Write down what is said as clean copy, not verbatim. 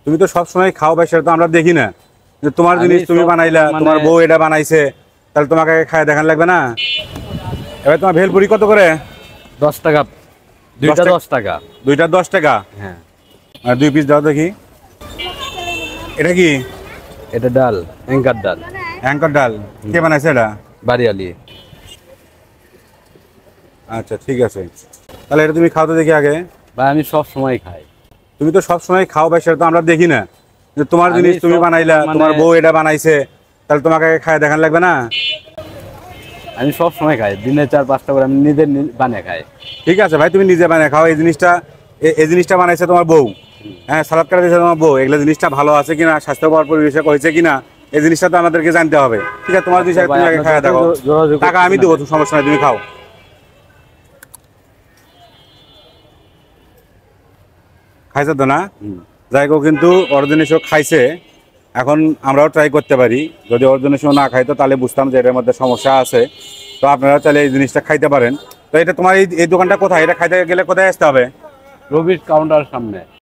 তুমি তো সব সময় খাও ভাই, সেটা তো আমরা দেখি না যে তোমার জিনিস তুমি বানাইলা, তোমার বউ এটা বানাইছে, তাহলে তোমাকে খায় দেখান লাগবে না? এবার তোমার ভেলপুরি কত করে? 10 টাকা, দুইটা 10 টাকা। দুইটা 10 টাকা। হ্যাঁ। আর 2 পিস দাও দেখি। এটা কি? এটা ডাল, অ্যাঙ্কার ডাল। অ্যাঙ্কর ডাল কে বানাইছে এটা? বাড়িয়ালি। আচ্ছা ঠিক আছে, তাহলে এটা তুমি খাও তো দেখি আগে। ভাই আমি সব সময় খাই। তুমি তো সব সময় খাও ভাই, সেটা তো আমরা দেখি না যে তোমার জিনিস তুমি বানাইলা, তোমার বউ এটা বানাইছে, তাহলে তোমাকে খায় দেখান লাগবে না? আমি সব সময় খাই, দিনে 4-5টা করে আমি নিজে বানিয়ে খাই। ঠিক আছে ভাই, তুমি নিজে বানিয়ে খাও। এই জিনিসটা বানাইছে তোমার বউ, হ্যাঁ, সালাদ কাটা দিয়েছে তোমার বউ, এগুলো জিনিসটা ভালো আছে কিনা, স্বাস্থ্যকর পরিবেশে হয়েছে কিনা, এই জিনিসটা তো আমাদেরকে জানতে হবে। ঠিক আছে, তোমার জিনিস তুমি আগে খাওয়া দেখো, টাকা আমি দেবো, সমস্যা নাই, তুমি খাও। খাইছে তো না? যাই হোক, কিন্তু ওর জিনিসও খাইছে, এখন আমরাও ট্রাই করতে পারি। যদি ওর জিনিসও না খাইতো তাহলে বুঝতাম যে এটার মধ্যে সমস্যা আছে। তো আপনারা চাইলে এই জিনিসটা খাইতে পারেন। তো এটা তোমার এই দোকানটা কোথায়? এটা খাইতে গেলে কোথায় আসতে হবে? রবির কাউন্টার সামনে।